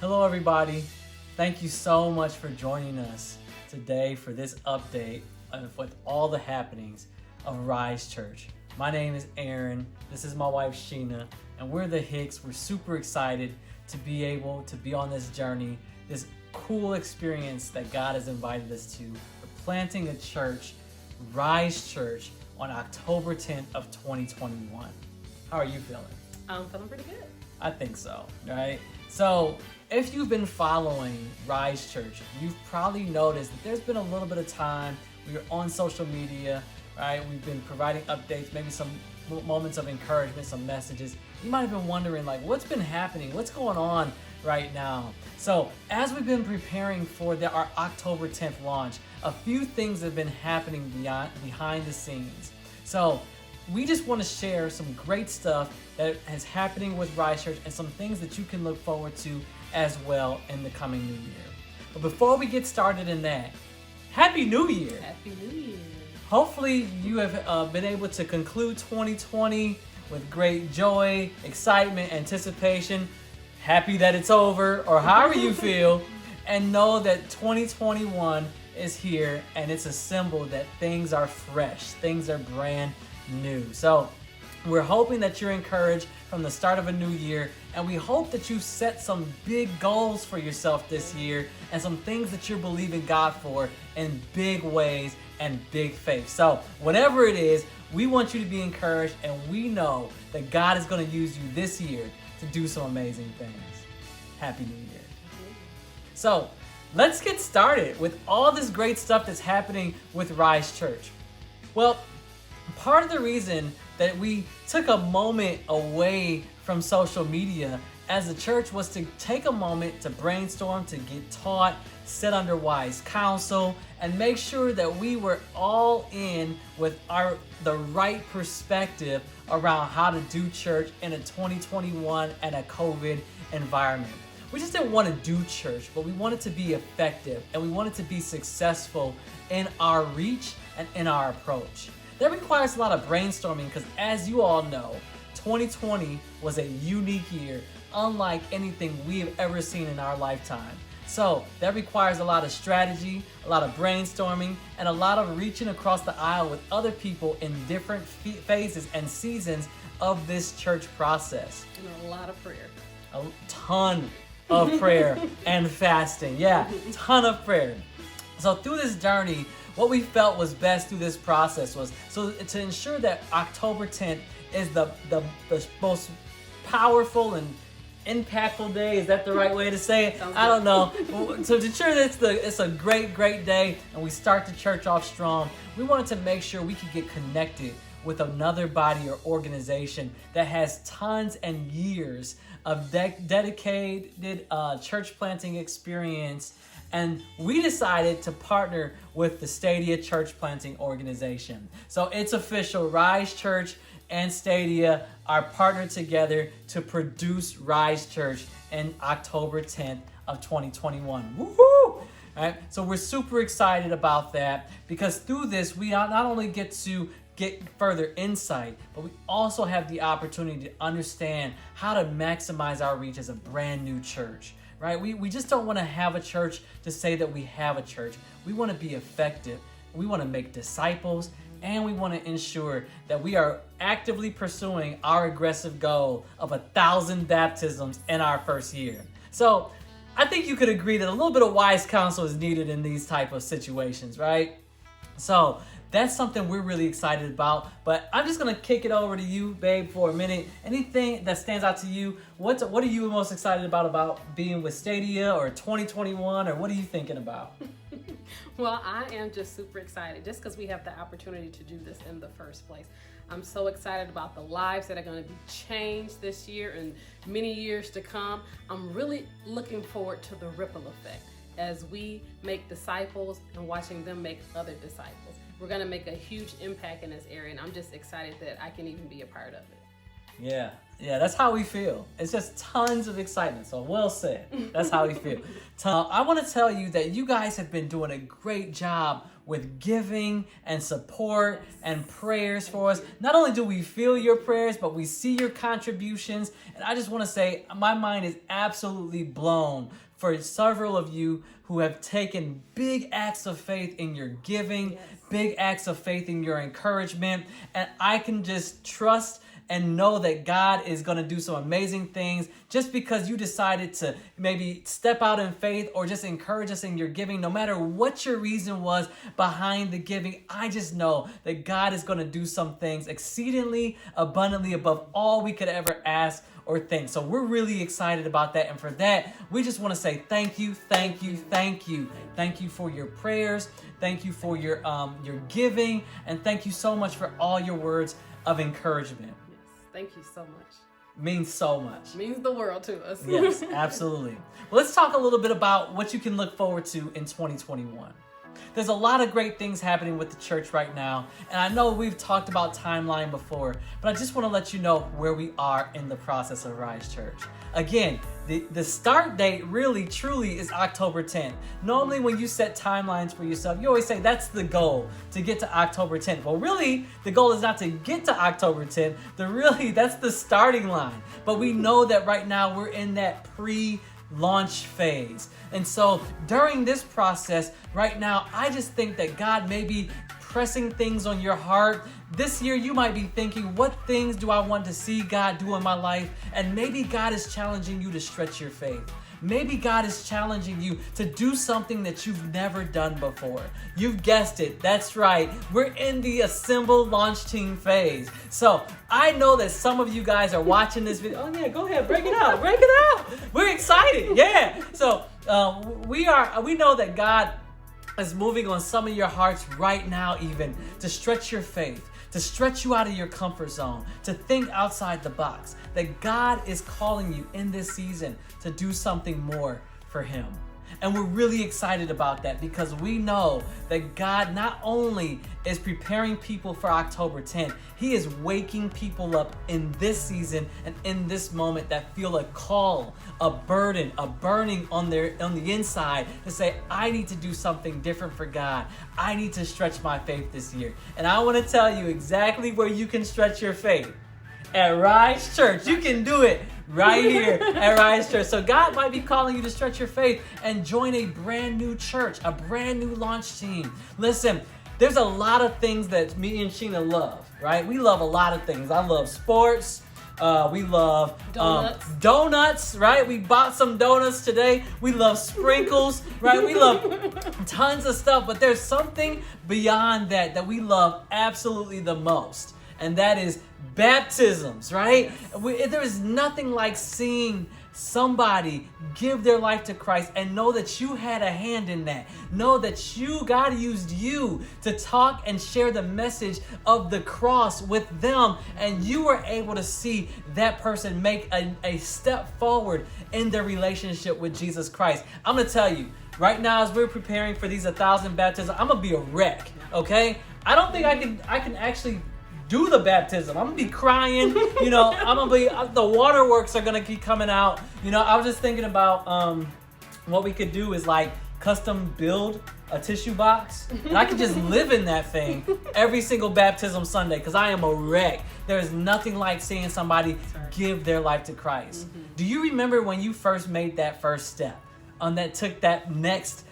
Hello, everybody. Thank you so much for joining us today for this update with all the happenings of Rise Church. My name is Aaron. This is my wife, Sheena, and we're the Hicks. We're super excited to be able to be on this journey, this cool experience that God has invited us to. We're planting a church, Rise Church, on October 10th of 2021. How are you feeling? I'm feeling pretty good. I think so, right? So if you've been following Rise Church, you've probably noticed that there's been a little bit of time. We are on social media, right? We've been providing updates, maybe some moments of encouragement, some messages. You might have been wondering, like, what's been happening? What's going on right now? So as we've been preparing for our October 10th launch, a few things have been happening behind the scenes. So we just want to share some great stuff that is happening with Rise Church and some things that you can look forward to as well in the coming new year. But before we get started in that, Happy New Year! Happy New Year! Hopefully you have been able to conclude 2020 with great joy, excitement, anticipation, happy that it's over, or however you feel, and know that 2021 is here and it's a symbol that things are fresh, things are brand new. So we're hoping that you're encouraged from the start of a new year, and we hope that you set some big goals for yourself this year and some things that you're believing God for in big ways and big faith. So whatever it is, we want you to be encouraged, and we know that God is going to use you this year to do some amazing things. Happy New Year. So let's get started with all this great stuff that's happening with Rise Church. Well, part of the reason that we took a moment away from social media as a church was to take a moment to brainstorm, to get taught, sit under wise counsel, and make sure that we were all in with the right perspective around how to do church in a 2021 and a COVID environment. We just didn't want to do church, but we wanted to be effective, and we wanted to be successful in our reach and in our approach. That requires a lot of brainstorming because, as you all know, 2020 was a unique year, unlike anything we have ever seen in our lifetime. So that requires a lot of strategy, a lot of brainstorming, and a lot of reaching across the aisle with other people in different phases and seasons of this church process. And a lot of prayer. A ton of prayer and fasting. Yeah, ton of prayer. So through this journey, what we felt was best through this process was to ensure that October 10th is the most powerful and impactful day. Is that the right way to say it? I don't know. So to ensure that it's a great day and we start the church off strong, we wanted to make sure we could get connected with another body or organization that has tons and years of dedicated church planting experience. And we decided to partner with the Stadia Church Planting Organization. So it's official. Rise Church and Stadia are partnered together to produce Rise Church in October 10th of 2021. Woohoo! All right, so we're super excited about that because through this, we not only get to get further insight, but we also have the opportunity to understand how to maximize our reach as a brand new church. Right? We just don't want to have a church to say that we have a church. We want to be effective. We want to make disciples, and we want to ensure that we are actively pursuing our aggressive goal of 1,000 baptisms in our first year. So I think you could agree that a little bit of wise counsel is needed in these type of situations, right? So that's something we're really excited about. But I'm just going to kick it over to you, babe, for a minute. Anything that stands out to you? What are you most excited about being with Stadia or 2021? Or what are you thinking about? Well, I am just super excited just because we have the opportunity to do this in the first place. I'm so excited about the lives that are going to be changed this year and many years to come. I'm really looking forward to the ripple effect as we make disciples and watching them make other disciples. We're going to make a huge impact in this area, and I'm just excited that I can even be a part of it. Yeah, that's how we feel. It's just tons of excitement. So well said. That's how we feel. I want to tell you that you guys have been doing a great job with giving and support and prayers for us. Not only do we feel your prayers, but we see your contributions. And I just want to say my mind is absolutely blown for several of you who have taken big acts of faith in your giving, big acts of faith in your encouragement. And I can just trust and know that God is going to do some amazing things just because you decided to maybe step out in faith or just encourage us in your giving. No matter what your reason was behind the giving, I just know that God is going to do some things exceedingly abundantly above all we could ever ask or think. So we're really excited about that. And for that, we just want to say thank you, thank you, thank you. Thank you for your prayers. Thank you for your giving. And thank you so much for all your words of encouragement. Thank you so much. Means so much. Means the world to us. Yes, absolutely. Well, let's talk a little bit about what you can look forward to in 2021. There's a lot of great things happening with the church right now. And I know we've talked about timeline before, but I just want to let you know where we are in the process of Rise Church. Again, the start date really, truly is October 10th. Normally when you set timelines for yourself, you always say that's the goal, to get to October 10th. Well, really, the goal is not to get to October 10th. That's the starting line. But we know that right now we're in that pre-launch phase. And so during this process right now, I just think that God may be pressing things on your heart. This year you might be thinking, what things do I want to see God do in my life? And maybe God is challenging you to stretch your faith. Maybe God is challenging you to do something that you've never done before. You've guessed it. That's right. We're in the assemble launch team phase. So I know that some of you guys are watching this video. Oh yeah, go ahead. Break it out. Break it out. We're excited. Yeah. So we know that God is moving on some of your hearts right now, even to stretch your faith, to stretch you out of your comfort zone, to think outside the box, that God is calling you in this season to do something more for Him. And we're really excited about that because we know that God not only is preparing people for October 10th, He is waking people up in this season and in this moment that feel a call, a burden, a burning on the inside to say, I need to do something different for God. I need to stretch my faith this year. And I want to tell you exactly where you can stretch your faith. At Rise Church. You can do it right here at Rise Church. So God might be calling you to stretch your faith and join a brand new church, a brand new launch team. Listen, there's a lot of things that me and Sheena love, right? We love a lot of things. I love sports. We love donuts, right? We bought some donuts today. We love sprinkles, right? We love tons of stuff, but there's something beyond that we love absolutely the most. And that is baptisms, right? There is nothing like seeing somebody give their life to Christ and know that you had a hand in that. Know that God used you to talk and share the message of the cross with them, and you were able to see that person make a step forward in their relationship with Jesus Christ. I'm going to tell you, right now as we're preparing for these 1,000 baptisms, I'm going to be a wreck, okay? I don't think I can actually do the baptism. I'm gonna be crying, the waterworks are gonna keep coming out. I was just thinking about what we could do is like custom build a tissue box, and I could just live in that thing every single baptism Sunday because I am a wreck. There is nothing like seeing somebody give their life to Christ. Mm-hmm. Do you remember when you first made that first step that took that next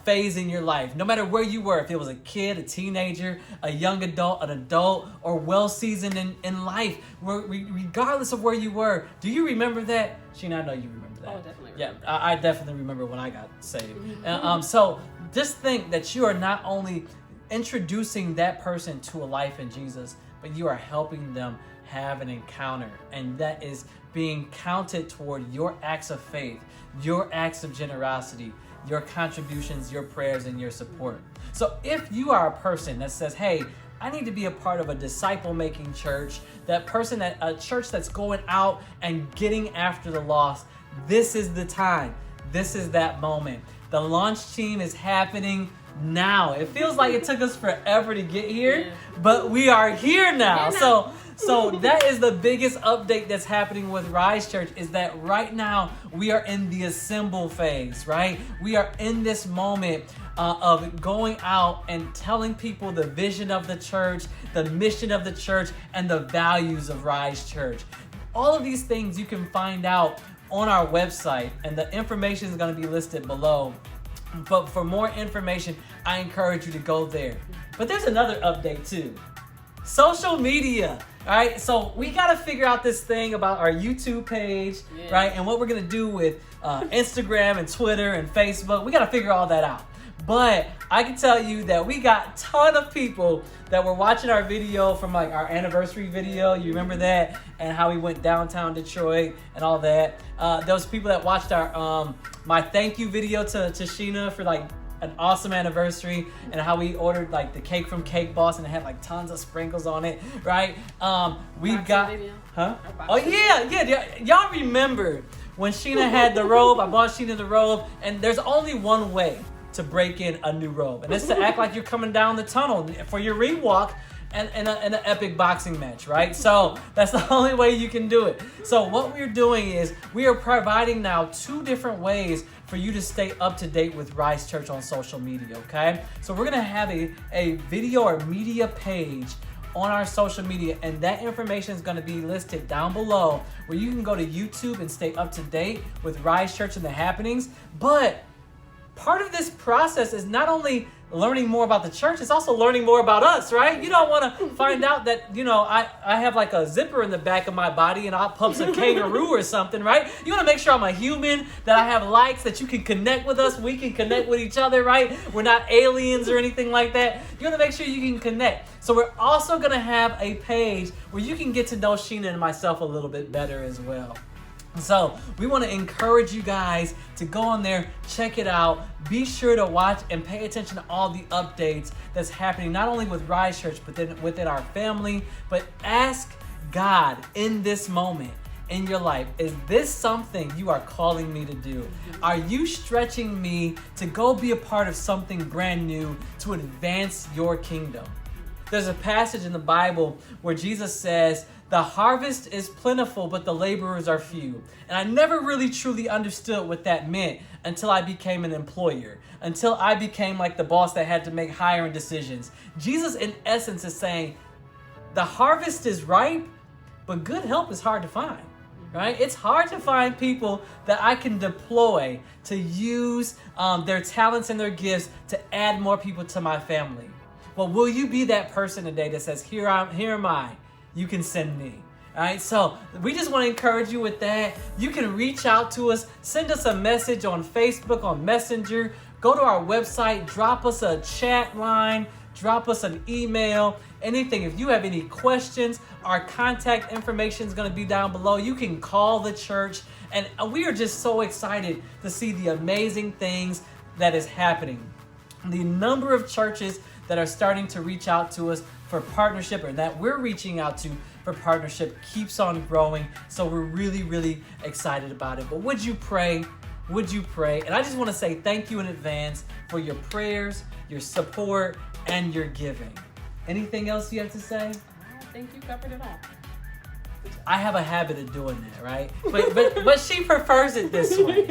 phase in your life? No matter where you were, if it was a kid, a teenager, a young adult, an adult, or well-seasoned in life, regardless of where you were, do you remember that? Sheena, I know you remember that. Oh, definitely remember. Yeah, I definitely remember when I got saved. So just think that you are not only introducing that person to a life in Jesus, but you are helping them have an encounter, and that is being counted toward your acts of faith, your acts of generosity, your contributions, your prayers, and your support. So if you are a person that says, hey, I need to be a part of a disciple-making church, a church that's going out and getting after the lost, this is the time. This is that moment. The launch team is happening now. It feels like it took us forever to get here, but we are here now. So So that is the biggest update that's happening with Rise Church, is that right now we are in the assemble phase, right? We are in this moment of going out and telling people the vision of the church, the mission of the church, and the values of Rise Church. All of these things you can find out on our website, and the information is going to be listed below. But for more information, I encourage you to go there. But there's another update too. Social media. All right, so we got to figure out this thing about our YouTube page, right? And what we're going to do with Instagram and Twitter and Facebook. We got to figure all that out. But I can tell you that we got a ton of people that were watching our video from like our anniversary video. You remember that? And how we went downtown Detroit and all that. Those people that watched our my thank you video to Sheena for like an awesome anniversary, and how we ordered like the cake from Cake Boss and it had like tons of sprinkles on it, right? We've got, oh yeah, y'all remember when Sheena had the robe? I bought Sheena the robe, and there's only one way to break in a new robe, and it's to act like you're coming down the tunnel for your ring walk and an epic boxing match, right? So that's the only way you can do it. So what we're doing is we are providing now 2 different ways for you to stay up to date with Rise Church on social media, okay? So we're gonna have a video or media page on our social media, and that information is gonna be listed down below, where you can go to YouTube and stay up to date with Rise Church and the happenings. But part of this process is not only learning more about the church, it's also learning more about us, right? You don't want to find out that, you know, I have like a zipper in the back of my body and I'll pump a kangaroo or something, right? You want to make sure I'm a human, that I have likes, that you can connect with us, we can connect with each other, right? We're not aliens or anything like that. You want to make sure you can connect. So we're also going to have a page where you can get to know Sheena and myself a little bit better as well. So we want to encourage you guys to go on there, check it out. Be sure to watch and pay attention to all the updates that's happening, not only with Rise Church, but then within our family. But ask God in this moment in your life, is this something you are calling me to do? Are you stretching me to go be a part of something brand new to advance your kingdom? There's a passage in the Bible where Jesus says, the harvest is plentiful, but the laborers are few. And I never really truly understood what that meant until I became an employer, until I became like the boss that had to make hiring decisions. Jesus, in essence, is saying, the harvest is ripe, but good help is hard to find, right? It's hard to find people that I can deploy to use their talents and their gifts to add more people to my family. Well, will you be that person today that says, here am I, you can send me? All right, so we just want to encourage you with that. You can reach out to us, send us a message on Facebook, on Messenger, go to our website, drop us a chat line, drop us an email, anything. If you have any questions, our contact information is going to be down below. You can call the church, and we are just so excited to see the amazing things that is happening. The number of churches that are starting to reach out to us for partnership, or that we're reaching out to for partnership, keeps on growing. So we're really, really excited about it. But would you pray? Would you pray? And I just want to say thank you in advance for your prayers, your support, and your giving. Anything else you have to say? I think you covered it all. I have a habit of doing that, right? But she prefers it this way.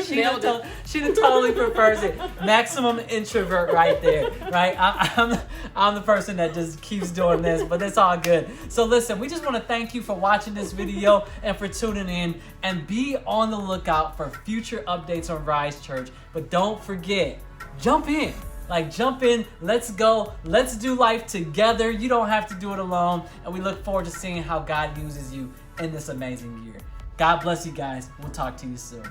She totally prefers it. Maximum introvert right there, right? I'm the person that just keeps doing this, but it's all good. So listen, we just want to thank you for watching this video and for tuning in, and be on the lookout for future updates on Rise Church. But don't forget, jump in. Jump in, let's go, let's do life together. You don't have to do it alone. And we look forward to seeing how God uses you in this amazing year. God bless you guys. We'll talk to you soon.